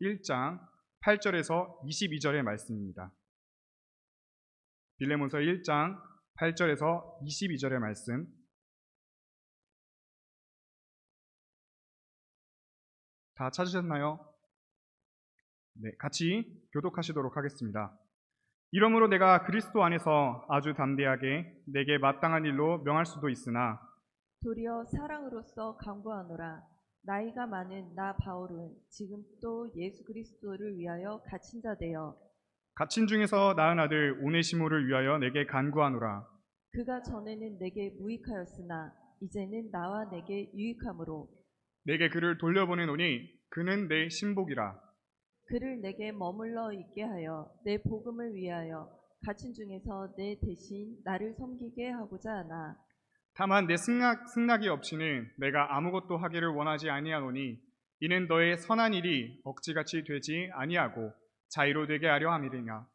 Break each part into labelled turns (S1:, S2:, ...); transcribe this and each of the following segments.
S1: 1장 8절에서 22절의 말씀입니다. 빌레몬서 1장 8절에서 22절의 말씀, 다 찾으셨나요? 네, 같이 교독하시도록 하겠습니다. 이러므로 내가 그리스도 안에서 아주 담대하게 내게 마땅한 일로 명할 수도 있으나
S2: 도리어 사랑으로서 강구하노라. 나이가 많은 나 바울은 지금 또 예수 그리스도를 위하여 갇힌 자 되어
S1: 갇힌 중에서 낳은 아들 오네시모를 위하여 내게 간구하노라.
S2: 그가 전에는 내게 무익하였으나 이제는 나와 내게 유익함으로
S1: 내게 그를 돌려보내노니 그는 내 신복이라.
S2: 그를 내게 머물러 있게 하여 내 복음을 위하여 갇힌 중에서 내 대신 나를 섬기게 하고자 하나.
S1: 다만 내 승낙이 없이는 내가 아무것도 하기를 원하지 아니하노니 이는 너의 선한 일이 억지같이 되지 아니하고 자유로 되게 하려 함이리냐.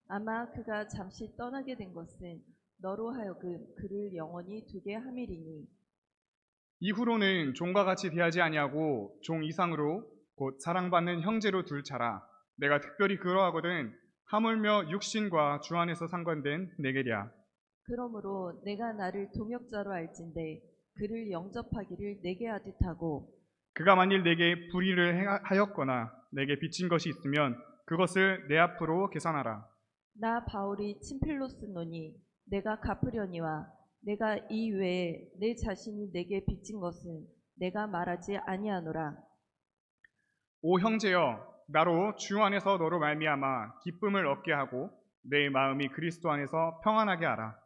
S2: 아마 그가 잠시 떠나게 된 것은 너로 하여금 그를 영원히 두게 함이리니
S1: 이후로는 종과 같이 대하지 아니하고 종 이상으로 곧 사랑받는 형제로 둘 차라. 내가 특별히 그러하거든 하물며 육신과 주 안에서 상관된 내게랴.
S2: 그러므로 내가 나를 동역자로 알진대 그를 영접하기를 내게 하듯 하고
S1: 그가 만일 내게 불의를 하였거나 내게 빚진 것이 있으면 그것을 내 앞으로 계산하라.
S2: 나 바울이 친필로 쓰노니 내가 갚으려니와 내가 이 외에 내 자신이 내게 빚진 것은 내가 말하지 아니하노라.
S1: 오 형제여, 나로 주 안에서 너로 말미암아 기쁨을 얻게 하고 내 마음이 그리스도 안에서 평안하게 하라.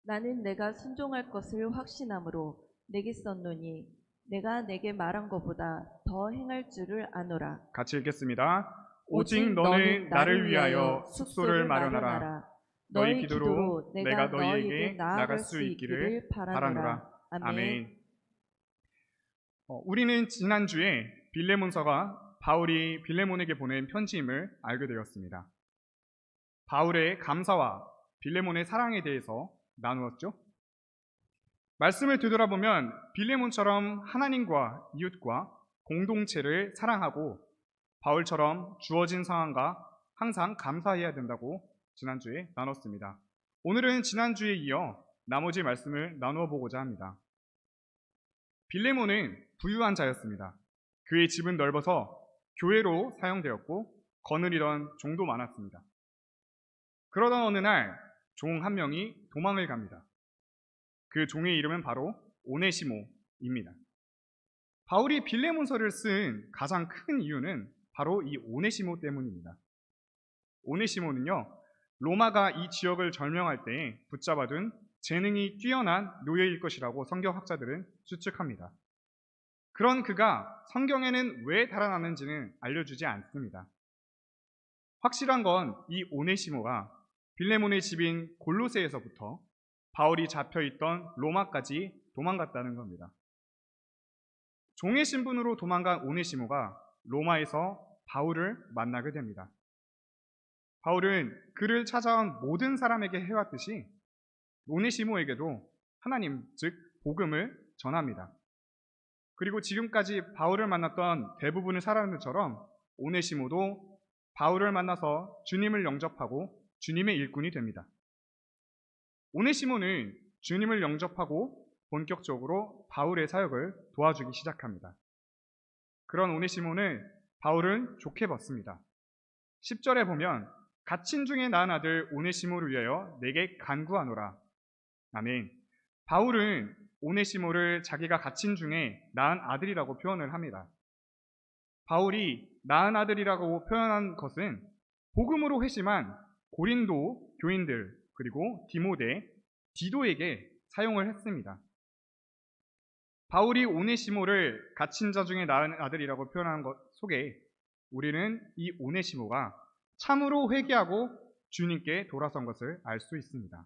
S2: 나는 내가 순종할 것을 확신함으로 내게 썼노니 내가 내게 말한 것보다 더 행할 줄을 아노라.
S1: 같이 읽겠습니다. 오직 너는 나를 위하여 숙소를 마련하라. 너희 기도로 내가 너희에게 나아갈 수 있기를 바라노라. 아멘. 우리는 지난주에 빌레몬서가 바울이 빌레몬에게 보낸 편지임을 알게 되었습니다. 바울의 감사와 빌레몬의 사랑에 대해서 나누었죠. 말씀을 되돌아보면 빌레몬처럼 하나님과 이웃과 공동체를 사랑하고 바울처럼 주어진 상황과 항상 감사해야 된다고 지난주에 나눴습니다. 오늘은 지난주에 이어 나머지 말씀을 나누어 보고자 합니다. 빌레몬은 부유한 자였습니다. 그의 집은 넓어서 교회로 사용되었고 거느리던 종도 많았습니다. 그러던 어느 날 종 한 명이 도망을 갑니다. 그 종의 이름은 바로 오네시모입니다. 바울이 빌레몬서를 쓴 가장 큰 이유는 바로 이 오네시모 때문입니다. 오네시모는요, 로마가 이 지역을 점령할 때 붙잡아둔 재능이 뛰어난 노예일 것이라고 성경학자들은 추측합니다. 그런 그가 성경에는 왜 달아났는지는 알려주지 않습니다. 확실한 건 이 오네시모가 빌레몬의 집인 골로새에서부터 바울이 잡혀있던 로마까지 도망갔다는 겁니다. 종의 신분으로 도망간 오네시모가 로마에서 바울을 만나게 됩니다. 바울은 그를 찾아온 모든 사람에게 해왔듯이 오네시모에게도 하나님, 즉 복음을 전합니다. 그리고 지금까지 바울을 만났던 대부분의 사람들처럼 오네시모도 바울을 만나서 주님을 영접하고 주님의 일꾼이 됩니다. 오네시모는 주님을 영접하고 본격적으로 바울의 사역을 도와주기 시작합니다. 그런 오네시모는 바울은 좋게 봤습니다. 10절에 보면 갇힌 중에 낳은 아들 오네시모를 위하여 내게 간구하노라. 아멘. 바울은 오네시모를 자기가 갇힌 중에 낳은 아들이라고 표현을 합니다. 바울이 낳은 아들이라고 표현한 것은 복음으로 회심한 고린도 교인들 그리고 디모데, 디도에게 사용을 했습니다. 바울이 오네시모를 갇힌 자 중에 낳은 아들이라고 표현한 것 속에 우리는 이 오네시모가 참으로 회개하고 주님께 돌아선 것을 알 수 있습니다.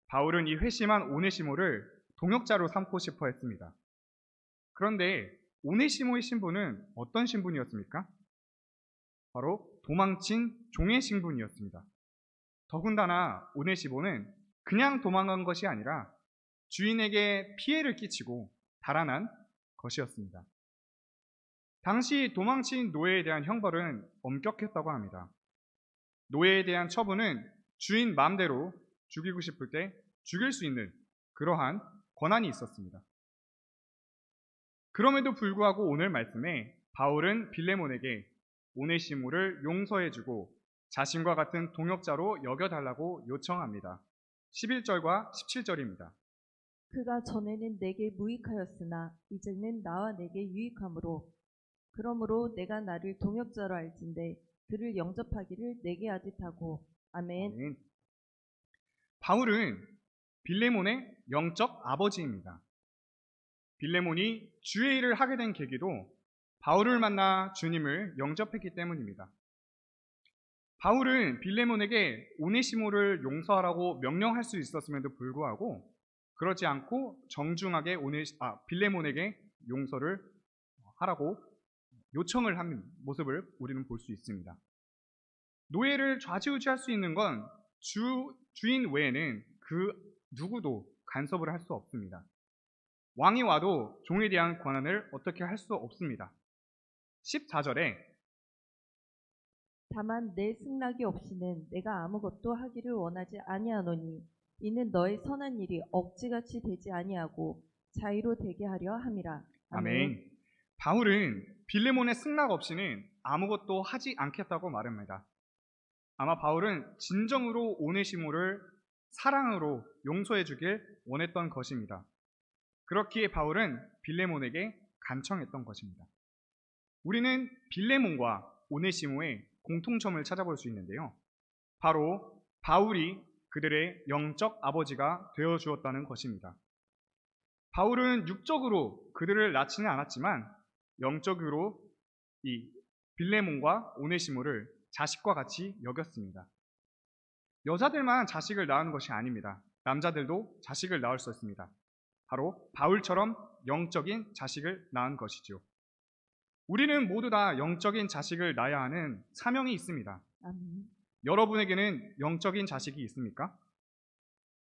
S1: 바울은 이 회심한 오네시모를 동역자로 삼고 싶어 했습니다. 그런데 오네시모의 신분은 어떤 신분이었습니까? 바로 도망친 종의 신분이었습니다. 더군다나 오네시모는 그냥 도망간 것이 아니라 주인에게 피해를 끼치고 달아난 것이었습니다. 당시 도망친 노예에 대한 형벌은 엄격했다고 합니다. 노예에 대한 처분은 주인 마음대로 죽이고 싶을 때 죽일 수 있는 그러한 권한이 있었습니다. 그럼에도 불구하고 오늘 말씀에 바울은 빌레몬에게 오네시모를 용서해주고 자신과 같은 동역자로 여겨달라고 요청합니다. 11절과 17절입니다.
S2: 그가 전에는 내게 무익하였으나 이제는 나와 내게 유익함으로 그러므로 내가 나를 동역자로 알진대 그를 영접하기를 내게 하듯 하고 아멘.
S1: 아멘. 바울은 빌레몬의 영적 아버지입니다. 빌레몬이 주의 일을 하게 된 계기도 바울을 만나 주님을 영접했기 때문입니다. 바울은 빌레몬에게 오네시모를 용서하라고 명령할 수 있었음에도 불구하고 그렇지 않고 정중하게 빌레몬에게 용서를 하라고 요청을 하는 모습을 우리는 볼 수 있습니다. 노예를 좌지우지할 수 있는 건 주인 외에는 그 누구도 간섭을 할 수 없습니다. 왕이 와도 종에 대한 권한을 어떻게 할 수 없습니다. 14절에
S2: 다만 내 승낙이 없이는 내가 아무것도 하기를 원하지 아니하노니 이는 너의 선한 일이 억지같이 되지 아니하고 자유로 되게 하려 함이라.
S1: 아멘. 바울은 빌레몬의 승낙 없이는 아무것도 하지 않겠다고 말합니다. 아마 바울은 진정으로 오네시모를 사랑으로 용서해 주길 원했던 것입니다. 그렇기에 바울은 빌레몬에게 간청했던 것입니다. 우리는 빌레몬과 오네시모의 공통점을 찾아볼 수 있는데요. 바로 바울이 그들의 영적 아버지가 되어 주었다는 것입니다. 바울은 육적으로 그들을 낳지는 않았지만 영적으로 이 빌레몬과 오네시모를 자식과 같이 여겼습니다. 여자들만 자식을 낳은 것이 아닙니다. 남자들도 자식을 낳을 수 있습니다. 바로 바울처럼 영적인 자식을 낳은 것이죠. 우리는 모두 다 영적인 자식을 낳아야 하는 사명이 있습니다.
S2: 아멘.
S1: 여러분에게는 영적인 자식이 있습니까?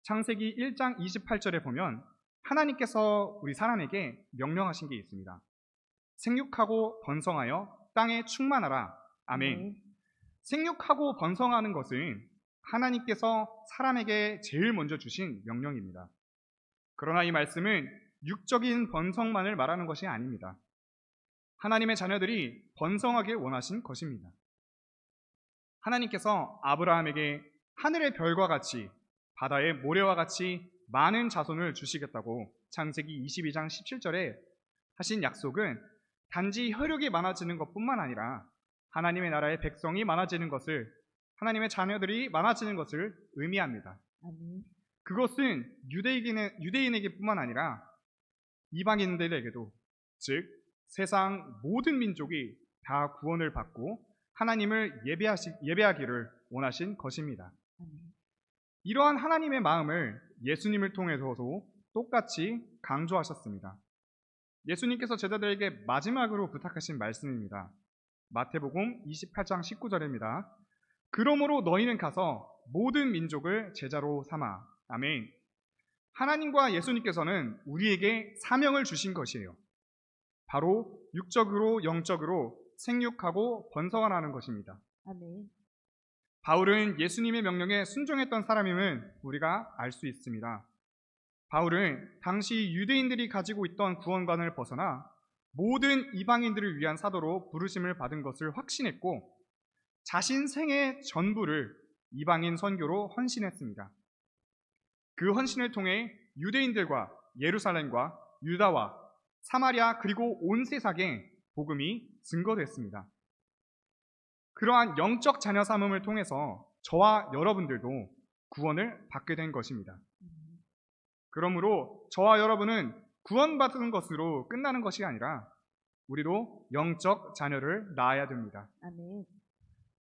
S1: 창세기 1장 28절에 보면 하나님께서 우리 사람에게 명령하신 게 있습니다. 생육하고 번성하여 땅에 충만하라. 아멘. 생육하고 번성하는 것은 하나님께서 사람에게 제일 먼저 주신 명령입니다. 그러나 이 말씀은 육적인 번성만을 말하는 것이 아닙니다. 하나님의 자녀들이 번성하길 원하신 것입니다. 하나님께서 아브라함에게 하늘의 별과 같이 바다의 모래와 같이 많은 자손을 주시겠다고 창세기 22장 17절에 하신 약속은 단지 혈육이 많아지는 것뿐만 아니라 하나님의 나라의 백성이 많아지는 것을, 하나님의 자녀들이 많아지는 것을 의미합니다.
S2: 아멘.
S1: 그것은 유대인에게뿐만 아니라 이방인들에게도, 즉 세상 모든 민족이 다 구원을 받고 하나님을 예배하기를 원하신 것입니다.
S2: 아멘.
S1: 이러한 하나님의 마음을 예수님을 통해서도 똑같이 강조하셨습니다. 예수님께서 제자들에게 마지막으로 부탁하신 말씀입니다. 마태복음 28장 19절입니다. 그러므로 너희는 가서 모든 민족을 제자로 삼아. 아멘. 하나님과 예수님께서는 우리에게 사명을 주신 것이에요. 바로 육적으로 영적으로 생육하고 번성하라는 것입니다.
S2: 아멘.
S1: 바울은 예수님의 명령에 순종했던 사람임을 우리가 알 수 있습니다. 바울은 당시 유대인들이 가지고 있던 구원관을 벗어나 모든 이방인들을 위한 사도로 부르심을 받은 것을 확신했고 자신 생의 전부를 이방인 선교로 헌신했습니다. 그 헌신을 통해 유대인들과 예루살렘과 유다와 사마리아 그리고 온 세상에 복음이 증거됐습니다. 그러한 영적 자녀 삼음을 통해서 저와 여러분들도 구원을 받게 된 것입니다. 그러므로 저와 여러분은 구원받은 것으로 끝나는 것이 아니라 우리도 영적 자녀를 낳아야 됩니다.
S2: 아멘.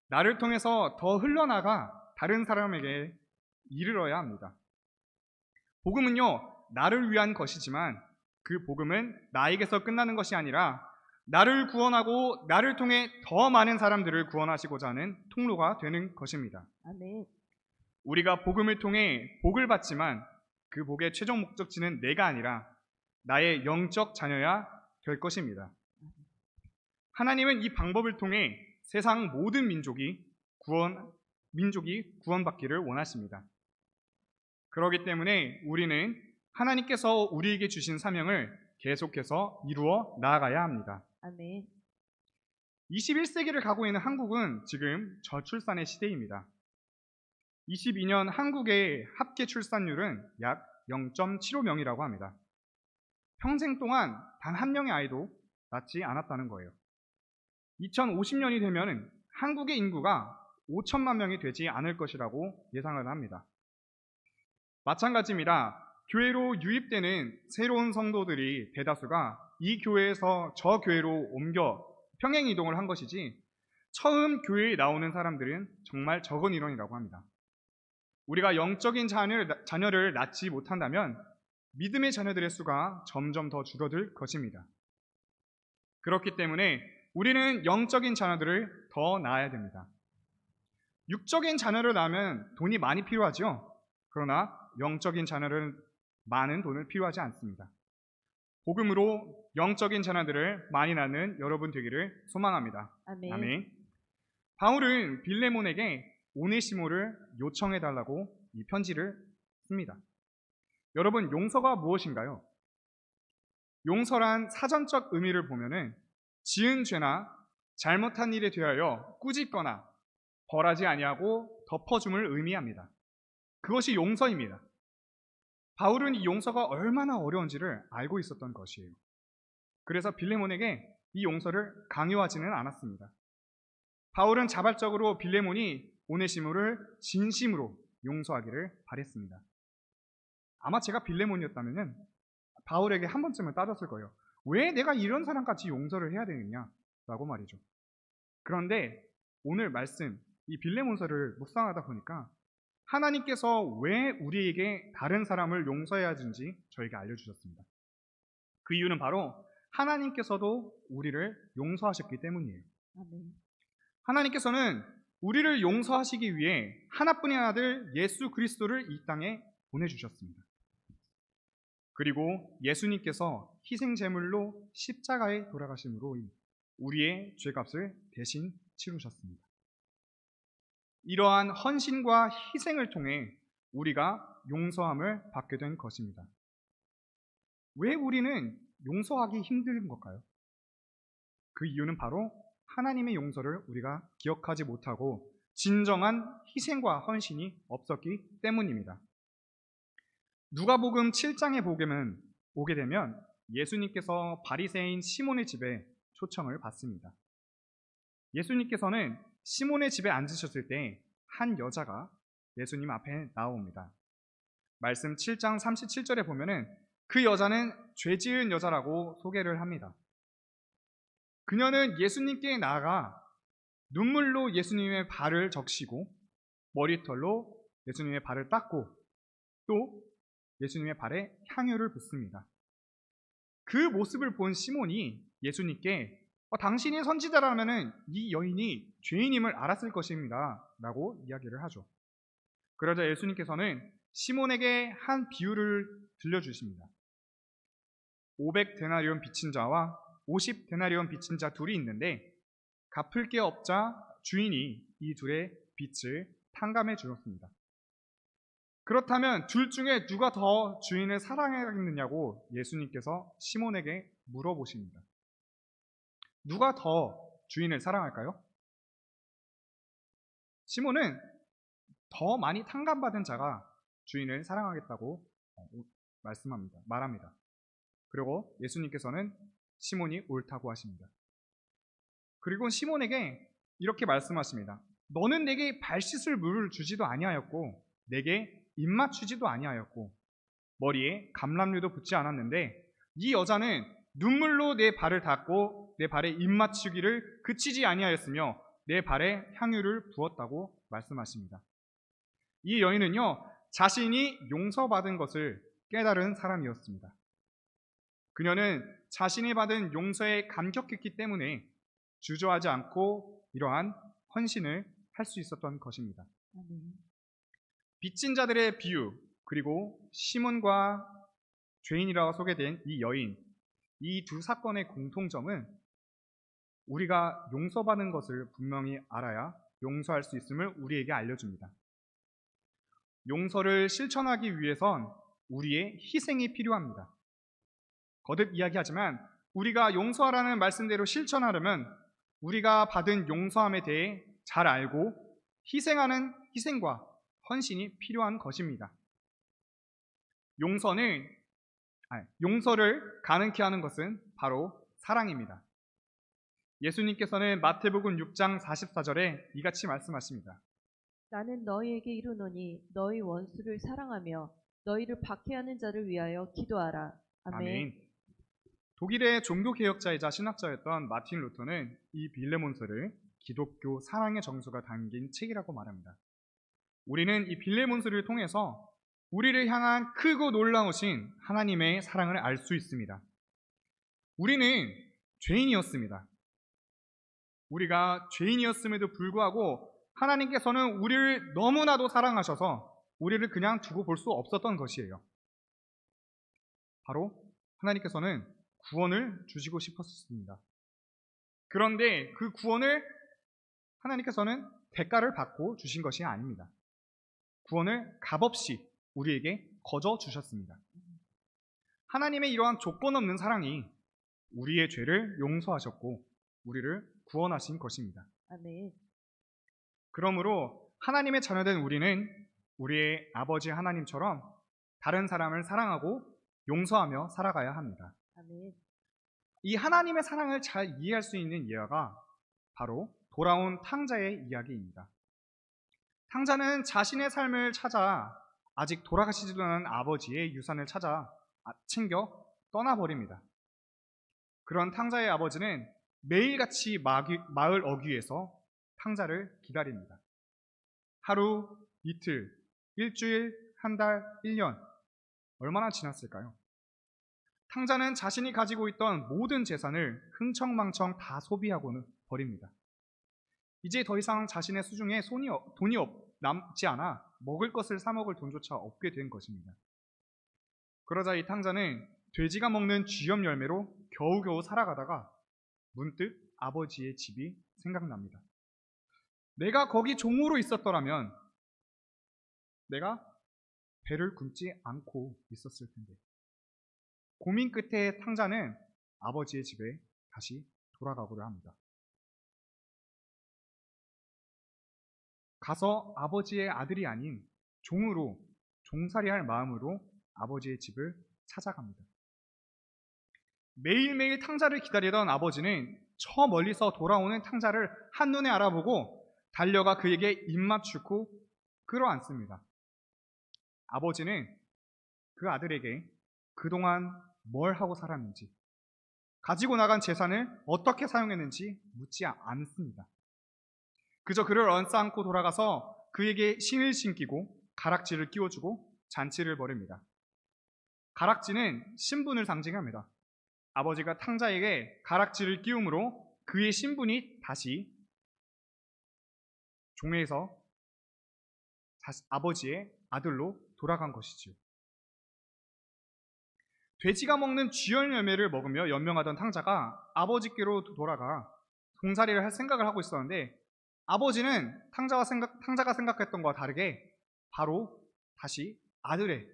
S1: 나를 통해서 더 흘러나가 다른 사람에게 이르러야 합니다. 복음은요, 나를 위한 것이지만 그 복음은 나에게서 끝나는 것이 아니라 나를 구원하고 나를 통해 더 많은 사람들을 구원하시고자 하는 통로가 되는 것입니다.
S2: 아멘.
S1: 우리가 복음을 통해 복을 받지만 그 복의 최종 목적지는 내가 아니라 나의 영적 자녀야 될 것입니다. 하나님은 이 방법을 통해 세상 모든 민족이 구원받기를 원하십니다. 그렇기 때문에 우리는 하나님께서 우리에게 주신 사명을 계속해서 이루어 나아가야 합니다.
S2: 아멘.
S1: 21세기를 가고 있는 한국은 지금 저출산의 시대입니다. 22년 한국의 합계 출산율은 약 0.75명이라고 합니다. 평생 동안 단 한 명의 아이도 낳지 않았다는 거예요. 2050년이 되면 한국의 인구가 5천만 명이 되지 않을 것이라고 예상을 합니다. 마찬가지입니다. 교회로 유입되는 새로운 성도들이 대다수가 이 교회에서 저 교회로 옮겨 평행 이동을 한 것이지 처음 교회에 나오는 사람들은 정말 적은 인원이라고 합니다. 우리가 영적인 자녀를 낳지 못한다면 믿음의 자녀들의 수가 점점 더 줄어들 것입니다. 그렇기 때문에 우리는 영적인 자녀들을 더 낳아야 됩니다. 육적인 자녀를 낳으면 돈이 많이 필요하죠. 그러나 영적인 자녀는 많은 돈을 필요하지 않습니다. 복음으로 영적인 자녀들을 많이 낳는 여러분 되기를 소망합니다.
S2: 아멘.
S1: 아멘. 바울은 빌레몬에게 오네시모를 요청해달라고 이 편지를 씁니다. 여러분, 용서가 무엇인가요? 용서란 사전적 의미를 보면은 지은 죄나 잘못한 일에 대하여 꾸짖거나 벌하지 아니하고 덮어줌을 의미합니다. 그것이 용서입니다. 바울은 이 용서가 얼마나 어려운지를 알고 있었던 것이에요. 그래서 빌레몬에게 이 용서를 강요하지는 않았습니다. 바울은 자발적으로 빌레몬이 오네시모를 진심으로 용서하기를 바랬습니다. 아마 제가 빌레몬이었다면 바울에게 한 번쯤은 따졌을 거예요. 왜 내가 이런 사람같이 용서를 해야 되느냐? 라고 말이죠. 그런데 오늘 말씀, 이 빌레몬서를 묵상하다 보니까 하나님께서 왜 우리에게 다른 사람을 용서해야 하는지 저에게 알려주셨습니다. 그 이유는 바로 하나님께서도 우리를 용서하셨기 때문이에요.
S2: 아멘.
S1: 하나님께서는 우리를 용서하시기 위해 하나뿐인 아들 예수 그리스도를 이 땅에 보내주셨습니다. 그리고 예수님께서 희생제물로 십자가에 돌아가심으로 우리의 죄값을 대신 치르셨습니다. 이러한 헌신과 희생을 통해 우리가 용서함을 받게 된 것입니다. 왜 우리는 용서하기 힘든 걸까요? 그 이유는 바로 하나님의 용서를 우리가 기억하지 못하고 진정한 희생과 헌신이 없었기 때문입니다. 누가복음 7장에 보게 되면 예수님께서 바리새인 시몬의 집에 초청을 받습니다. 예수님께서는 시몬의 집에 앉으셨을 때 한 여자가 예수님 앞에 나옵니다. 말씀 7장 37절에 보면은 그 여자는 죄 지은 여자라고 소개를 합니다. 그녀는 예수님께 나아가 눈물로 예수님의 발을 적시고 머리털로 예수님의 발을 닦고 또 예수님의 발에 향유를 붓습니다. 그 모습을 본 시몬이 예수님께 당신이 선지자라면 이 여인이 죄인임을 알았을 것입니다 라고 이야기를 하죠. 그러자 예수님께서는 시몬에게 한 비유를 들려주십니다. 500데나리온 빚진 자와 50데나리온 빚진 자 둘이 있는데 갚을 게 없자 주인이 이 둘의 빚을 탕감해 주었습니다. 그렇다면 둘 중에 누가 더 주인을 사랑하겠느냐고 예수님께서 시몬에게 물어보십니다. 누가 더 주인을 사랑할까요? 시몬은 더 많이 탕감받은 자가 주인을 사랑하겠다고 말합니다. 그리고 예수님께서는 시몬이 옳다고 하십니다. 그리고 시몬에게 이렇게 말씀하십니다. 너는 내게 발 씻을 물을 주지도 아니하였고 내게 입 맞추지도 아니하였고 머리에 감람류도 붓지 않았는데 이 여자는 눈물로 내 발을 닦고 내 발에 입 맞추기를 그치지 아니하였으며 내 발에 향유를 부었다고 말씀하십니다. 이 여인은요, 자신이 용서받은 것을 깨달은 사람이었습니다. 그녀는 자신이 받은 용서에 감격했기 때문에 주저하지 않고 이러한 헌신을 할 수 있었던 것입니다. 빚진 자들의 비유, 그리고 시몬과 죄인이라고 소개된 이 여인, 이 두 사건의 공통점은 우리가 용서받은 것을 분명히 알아야 용서할 수 있음을 우리에게 알려줍니다. 용서를 실천하기 위해선 우리의 희생이 필요합니다. 거듭 이야기하지만 우리가 용서하라는 말씀대로 실천하려면 우리가 받은 용서함에 대해 잘 알고 희생하는 희생과 헌신이 필요한 것입니다. 용서를 가능케 하는 것은 바로 사랑입니다. 예수님께서는 마태복음 6장 44절에 이같이 말씀하십니다.
S2: 나는 너희에게 이르노니 너희 원수를 사랑하며 너희를 박해하는 자를 위하여 기도하라. 아멘.
S1: 아멘. 독일의 종교개혁자이자 신학자였던 마틴 루터는 이 빌레몬서를 기독교 사랑의 정수가 담긴 책이라고 말합니다. 우리는 이 빌레몬서를 통해서 우리를 향한 크고 놀라우신 하나님의 사랑을 알 수 있습니다. 우리는 죄인이었습니다. 우리가 죄인이었음에도 불구하고 하나님께서는 우리를 너무나도 사랑하셔서 우리를 그냥 두고 볼 수 없었던 것이에요. 바로 하나님께서는 구원을 주시고 싶었습니다. 그런데 그 구원을 하나님께서는 대가를 받고 주신 것이 아닙니다. 구원을 값없이 우리에게 거저 주셨습니다. 하나님의 이러한 조건 없는 사랑이 우리의 죄를 용서하셨고 우리를 구원하신 것입니다.
S2: 아멘.
S1: 그러므로 하나님의 자녀된 우리는 우리의 아버지 하나님처럼 다른 사람을 사랑하고 용서하며 살아가야 합니다.
S2: 아멘.
S1: 이 하나님의 사랑을 잘 이해할 수 있는 예화가 바로 돌아온 탕자의 이야기입니다. 탕자는 자신의 삶을 찾아 아직 돌아가시지도 않은 아버지의 유산을 찾아 챙겨 떠나버립니다. 그런 탕자의 아버지는 매일같이 마을 어귀에서 탕자를 기다립니다. 하루, 이틀, 일주일, 한 달, 1년 얼마나 지났을까요? 탕자는 자신이 가지고 있던 모든 재산을 흥청망청 다 소비하고는 버립니다. 이제 더 이상 자신의 수중에 돈이 남지 않아 먹을 것을 사 먹을 돈조차 없게 된 것입니다. 그러자 이 탕자는 돼지가 먹는 쥐염 열매로 겨우겨우 살아가다가 문득 아버지의 집이 생각납니다. 내가 거기 종으로 있었더라면 내가 배를 굶지 않고 있었을 텐데. 고민 끝에 탕자는 아버지의 집에 다시 돌아가고자 합니다. 가서 아버지의 아들이 아닌 종으로 종살이할 마음으로 아버지의 집을 찾아갑니다. 매일매일 탕자를 기다리던 아버지는 저 멀리서 돌아오는 탕자를 한눈에 알아보고 달려가 그에게 입맞추고 끌어안습니다. 아버지는 그 아들에게 그동안 뭘 하고 살았는지, 가지고 나간 재산을 어떻게 사용했는지 묻지 않습니다. 그저 그를 얹어안고 돌아가서 그에게 신을 신기고 가락지를 끼워주고 잔치를 벌입니다. 가락지는 신분을 상징합니다. 아버지가 탕자에게 가락지를 끼움으로 그의 신분이 다시 종에서 아버지의 아들로 돌아간 것이지요. 돼지가 먹는 쥐열 열매를 먹으며 연명하던 탕자가 아버지께로 돌아가 종살이를 할 생각을 하고 있었는데 아버지는 탕자가 생각했던 것과 다르게 바로 다시 아들의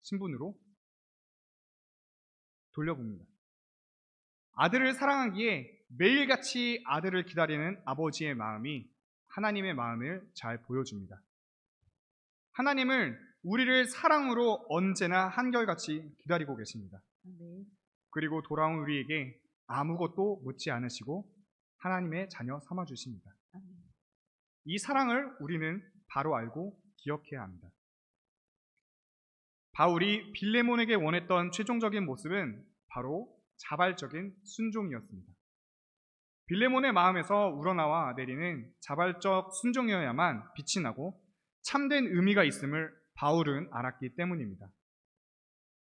S1: 신분으로 돌려봅니다. 아들을 사랑하기에 매일같이 아들을 기다리는 아버지의 마음이 하나님의 마음을 잘 보여줍니다. 하나님을 우리를 사랑으로 언제나 한결같이 기다리고 계십니다.
S2: 아멘.
S1: 그리고 돌아온 우리에게 아무것도 묻지 않으시고 하나님의 자녀 삼아주십니다.
S2: 아멘.
S1: 이 사랑을 우리는 바로 알고 기억해야 합니다. 바울이 빌레몬에게 원했던 최종적인 모습은 바로 자발적인 순종이었습니다. 빌레몬의 마음에서 우러나와 내리는 자발적 순종이어야만 빛이 나고 참된 의미가 있음을 바울은 알았기 때문입니다.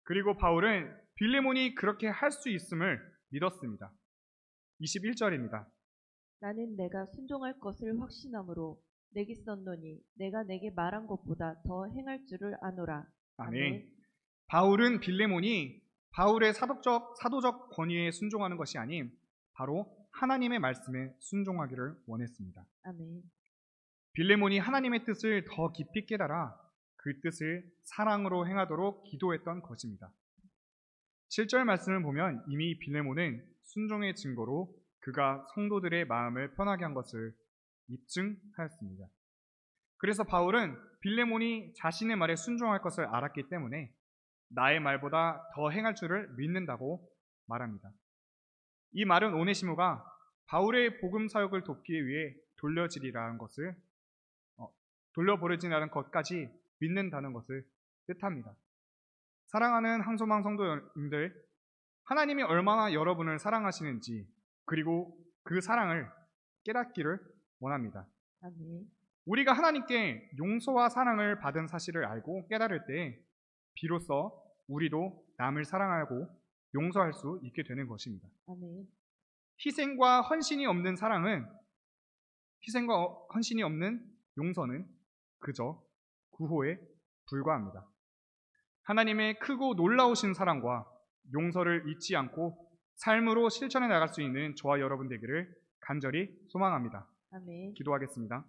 S1: 그리고 바울은 빌레몬이 그렇게 할 수 있음을 믿었습니다. 21절입니다.
S2: 나는 내가 순종할 것을 확신함으로 내게 썼노니 내가 내게 말한 것보다 더 행할 줄을 아노라.
S1: 아멘. 바울은 빌레몬이 바울의 사도적 권위에 순종하는 것이 아닌 바로 하나님의 말씀에 순종하기를 원했습니다.
S2: 아멘.
S1: 빌레몬이 하나님의 뜻을 더 깊이 깨달아 그 뜻을 사랑으로 행하도록 기도했던 것입니다. 7절 말씀을 보면 이미 빌레몬은 순종의 증거로 그가 성도들의 마음을 편하게 한 것을 입증하였습니다. 그래서 바울은 빌레몬이 자신의 말에 순종할 것을 알았기 때문에 나의 말보다 더 행할 줄을 믿는다고 말합니다. 이 말은 오네시모가 바울의 복음 사역을 돕기 위해 돌려보내지라는 것까지 믿는다는 것을 뜻합니다. 사랑하는 항소망 성도님들, 하나님이 얼마나 여러분을 사랑하시는지 그리고 그 사랑을 깨닫기를 원합니다.
S2: 아멘.
S1: 우리가 하나님께 용서와 사랑을 받은 사실을 알고 깨달을 때 비로소 우리도 남을 사랑하고 용서할 수 있게 되는 것입니다.
S2: 아멘.
S1: 희생과 헌신이 없는 용서는 그저 구호에 불과합니다. 하나님의 크고 놀라우신 사랑과 용서를 잊지 않고 삶으로 실천해 나갈 수 있는 저와 여러분 되기를 간절히 소망합니다.
S2: 아멘.
S1: 기도하겠습니다.